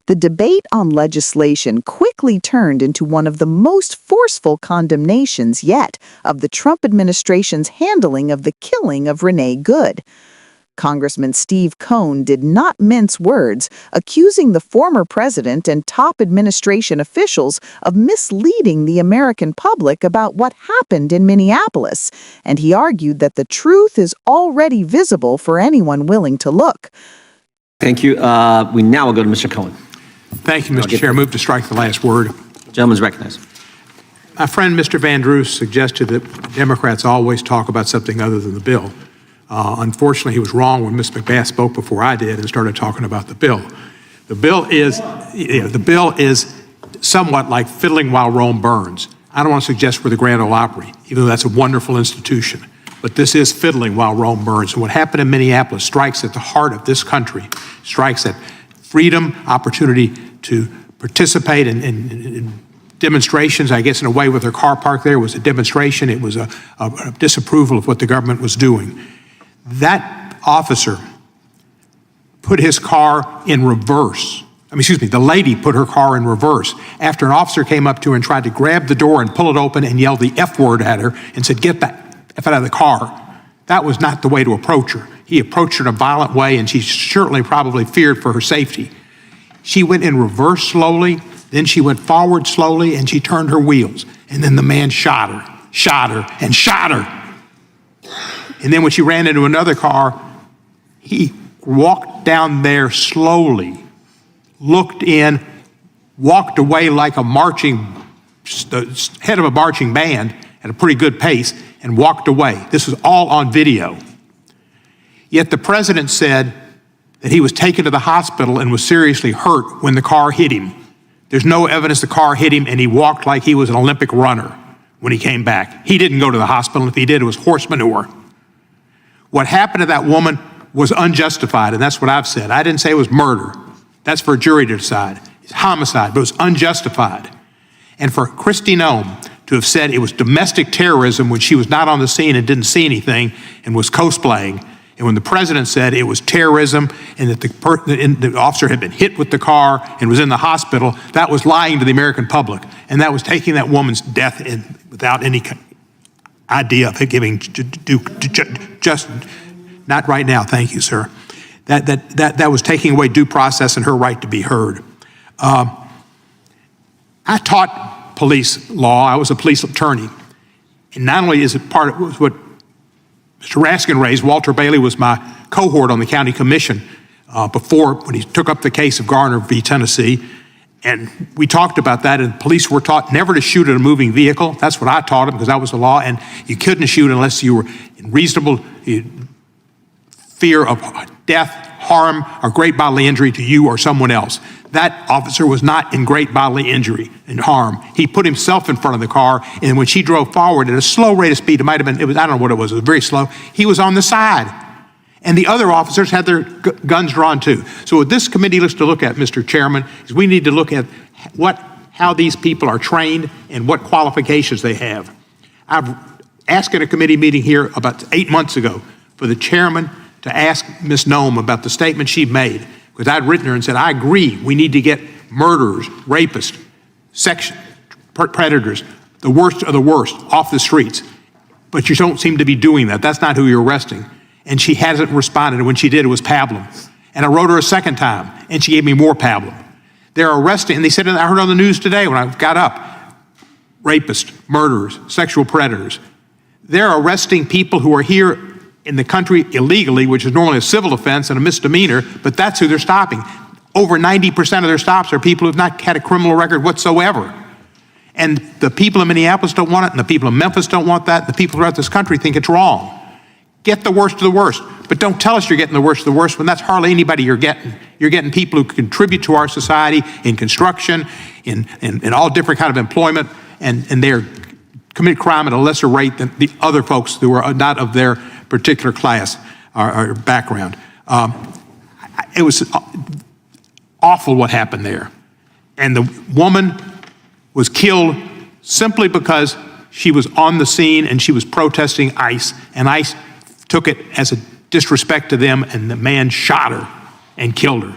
The debate on legislation quickly turned into one of the most forceful condemnations yet of the Trump administration's handling of the killing of Renee Good. Congressman Steve Cohen did not mince words, accusing the former president and top administration officials of misleading the American public about what happened in Minneapolis, and he argued that the truth is already visible for anyone willing to look. Thank you. We now will go to Mr. Cohen. Thank you, Mr. Chair. Move to strike the last word. Gentleman's recognized. My friend, Mr. Van Drews, suggested that Democrats always talk about something other than the bill. Unfortunately, he was wrong when Ms. McBath spoke before I did and started talking about the bill. The bill is somewhat like fiddling while Rome burns. I don't want to suggest we're the Grand Ole Opry, even though that's a wonderful institution. But this is fiddling while Rome burns. And what happened in Minneapolis strikes at the heart of this country, strikes at freedom, opportunity to participate in demonstrations. I guess in a way with their car parked there was a demonstration. It was a disapproval of what the government was doing. That officer put his car in reverse. The lady put her car in reverse after an officer came up to her and tried to grab the door and pull it open and yelled the F word at her and said, "Get the F out of the car." That was not the way to approach her. He approached her in a violent way, and she certainly probably feared for her safety. She went in reverse slowly, then she went forward slowly, and she turned her wheels. And then the man shot her, and shot her. And then when she ran into another car, he walked down there slowly, looked in, walked away like the head of a marching band at a pretty good pace, and walked away. This was all on video. Yet the president said that he was taken to the hospital and was seriously hurt when the car hit him. There's no evidence the car hit him, and he walked like he was an Olympic runner when he came back. He didn't go to the hospital. If he did, it was horse manure. What happened to that woman was unjustified, and that's what I've said. I didn't say it was murder. That's for a jury to decide. It's homicide, but it was unjustified. And for Kristi Noem to have said it was domestic terrorism when she was not on the scene and didn't see anything and was cosplaying, and when the president said it was terrorism and that the officer had been hit with the car and was in the hospital, that was lying to the American public. And that was taking that woman's death in without any idea of it giving just, not right now, thank you, sir. That was taking away due process and her right to be heard. I taught police law. I was a police attorney. And not only is it part of what Mr. Raskin raised, Walter Bailey was my cohort on the county commission when he took up the case of Garner v. Tennessee. And we talked about that, and police were taught never to shoot at a moving vehicle. That's what I taught them, because that was the law. And you couldn't shoot unless you were in reasonable fear of death, harm, or great bodily injury to you or someone else. That officer was not in great bodily injury and harm. He put himself in front of the car, and when she drove forward at a slow rate of speed, I don't know what it was very slow, he was on the side. And the other officers had their guns drawn too. So what this committee looks to look at, Mr. Chairman, is we need to look at how these people are trained and what qualifications they have. I've asked in a committee meeting here about 8 months ago for the chairman to ask Ms. Noem about the statement she made, because I'd written her and said, I agree, we need to get murderers, rapists, predators, the worst of the worst off the streets. But you don't seem to be doing that. That's not who you're arresting. And she hasn't responded, and when she did, it was pablum. And I wrote her a second time, and she gave me more pablum. They're arresting, and they said, I heard on the news today when I got up, rapists, murderers, sexual predators. They're arresting people who are here in the country illegally, which is normally a civil offense and a misdemeanor, but that's who they're stopping. Over 90% of their stops are people who have not had a criminal record whatsoever. And the people in Minneapolis don't want it, and the people in Memphis don't want that, and the people throughout this country think it's wrong. Get the worst of the worst, but don't tell us you're getting the worst of the worst when that's hardly anybody you're getting. You're getting people who contribute to our society in construction, in all different kind of employment, and they're commit crime at a lesser rate than the other folks who are not of their particular class or background. It was awful what happened there. And the woman was killed simply because she was on the scene and she was protesting ICE, and ICE took it as a disrespect to them, and the man shot her and killed her.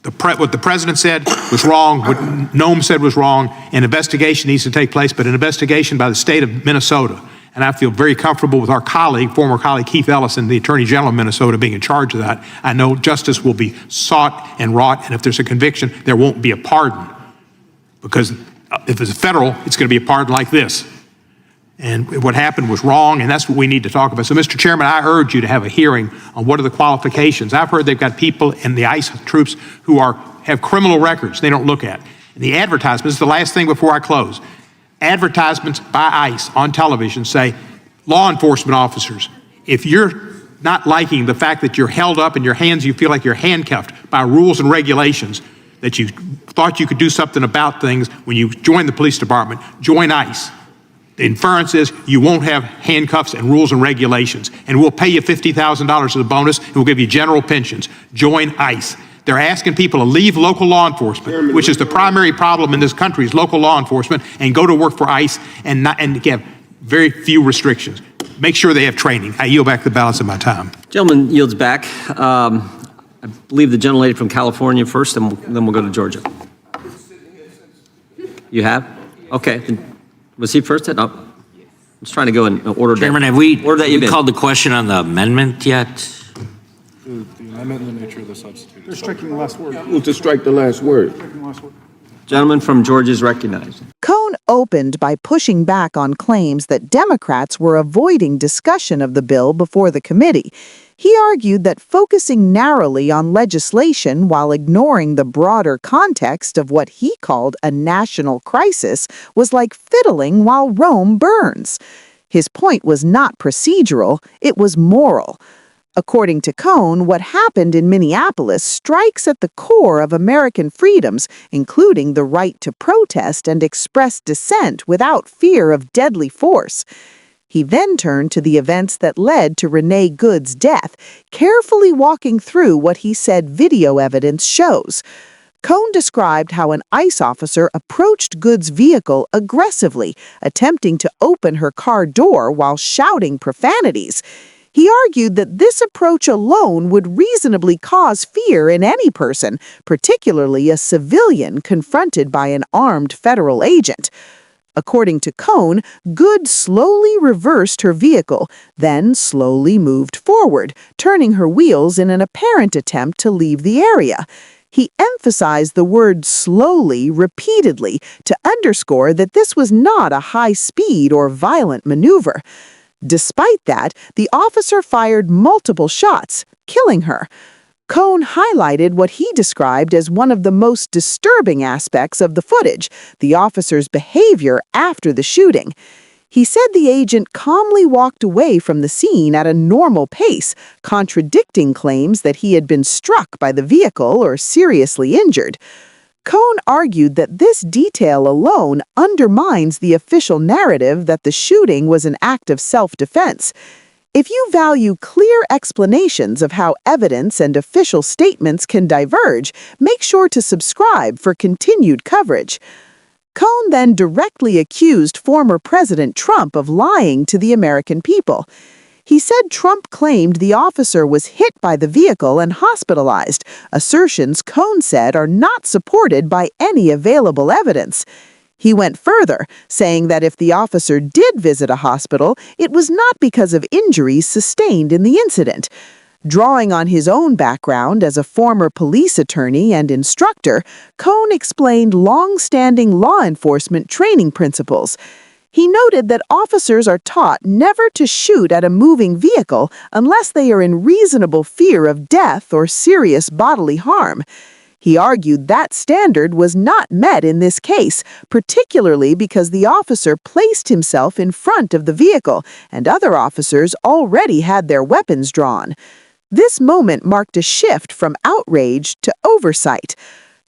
What the president said was wrong, what Noam said was wrong. An investigation needs to take place, but an investigation by the state of Minnesota. And I feel very comfortable with our colleague, former colleague Keith Ellison, the Attorney General of Minnesota, being in charge of that. I know justice will be sought and wrought, and if there's a conviction, there won't be a pardon. Because if it's federal, it's going to be a pardon like this. And what happened was wrong, and that's what we need to talk about. So, Mr. Chairman, I urge you to have a hearing on what are the qualifications. I've heard they've got people in the ICE troops who have criminal records they don't look at. And the advertisements, the last thing before I close, advertisements by ICE on television say, law enforcement officers, if you're not liking the fact that you're held up in your hands, you feel like you're handcuffed by rules and regulations, that you thought you could do something about things when you join the police department, join ICE. The inference is you won't have handcuffs and rules and regulations, and we'll pay you $50,000 as a bonus, and we'll give you general pensions. Join ICE. They're asking people to leave local law enforcement, which is the primary problem in this country, is local law enforcement, and go to work for ICE and have very few restrictions. Make sure they have training. I yield back the balance of my time. Gentleman yields back. I believe the gentlelady from California first, and then we'll go to Georgia. You have? Okay. Was he first? No. I'm just trying to go in order. Chairman, have we called the question on the amendment yet? The amendment and the nature of the substitute. They're striking the last word. Move to strike the last word. Gentleman from Georgia is recognized. Cohen opened by pushing back on claims that Democrats were avoiding discussion of the bill before the committee. He argued that focusing narrowly on legislation while ignoring the broader context of what he called a national crisis was like fiddling while Rome burns. His point was not procedural, it was moral. According to Cohen, what happened in Minneapolis strikes at the core of American freedoms, including the right to protest and express dissent without fear of deadly force. He then turned to the events that led to Renee Good's death, carefully walking through what he said video evidence shows. Cohen described how an ICE officer approached Good's vehicle aggressively, attempting to open her car door while shouting profanities. He argued that this approach alone would reasonably cause fear in any person, particularly a civilian confronted by an armed federal agent. According to Cohen, Good slowly reversed her vehicle, then slowly moved forward, turning her wheels in an apparent attempt to leave the area. He emphasized the word slowly repeatedly to underscore that this was not a high-speed or violent maneuver. Despite that, the officer fired multiple shots, killing her. Cohen highlighted what he described as one of the most disturbing aspects of the footage, the officer's behavior after the shooting. He said the agent calmly walked away from the scene at a normal pace, contradicting claims that he had been struck by the vehicle or seriously injured. Cohen argued that this detail alone undermines the official narrative that the shooting was an act of self-defense. If you value clear explanations of how evidence and official statements can diverge, make sure to subscribe for continued coverage. Cohen then directly accused former President Trump of lying to the American people. He said Trump claimed the officer was hit by the vehicle and hospitalized, assertions Cohen said are not supported by any available evidence. He went further, saying that if the officer did visit a hospital, it was not because of injuries sustained in the incident. Drawing on his own background as a former police attorney and instructor, Cohen explained long-standing law enforcement training principles. He noted that officers are taught never to shoot at a moving vehicle unless they are in reasonable fear of death or serious bodily harm. He argued that standard was not met in this case, particularly because the officer placed himself in front of the vehicle and other officers already had their weapons drawn. This moment marked a shift from outrage to oversight.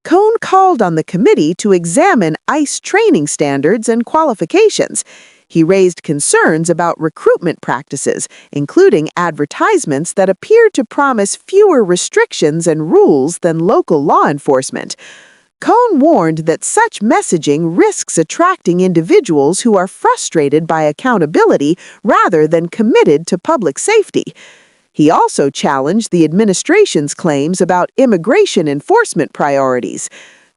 Cohen called on the committee to examine ICE training standards and qualifications. He raised concerns about recruitment practices, including advertisements that appeared to promise fewer restrictions and rules than local law enforcement. Cohen warned that such messaging risks attracting individuals who are frustrated by accountability rather than committed to public safety. He also challenged the administration's claims about immigration enforcement priorities.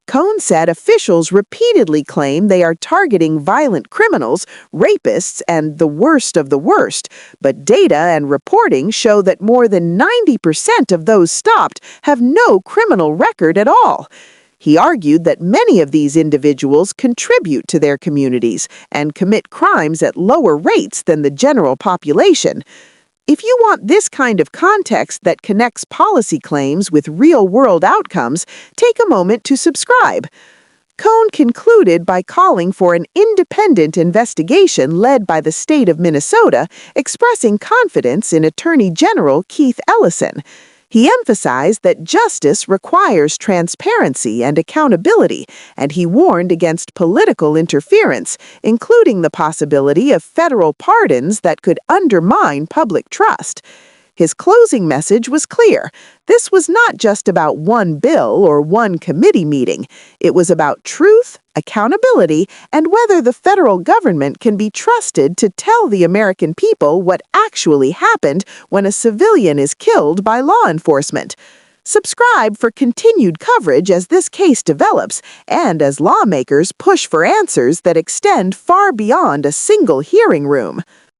Cohen said officials repeatedly claim they are targeting violent criminals, rapists, and the worst of the worst, but data and reporting show that more than 90% of those stopped have no criminal record at all. He argued that many of these individuals contribute to their communities and commit crimes at lower rates than the general population. If you want this kind of context that connects policy claims with real-world outcomes, take a moment to subscribe. Cohen concluded by calling for an independent investigation led by the state of Minnesota, expressing confidence in Attorney General Keith Ellison. He emphasized that justice requires transparency and accountability, and he warned against political interference, including the possibility of federal pardons that could undermine public trust. His closing message was clear. This was not just about one bill or one committee meeting. It was about truth, accountability, and whether the federal government can be trusted to tell the American people what actually happened when a civilian is killed by law enforcement. Subscribe for continued coverage as this case develops and as lawmakers push for answers that extend far beyond a single hearing room.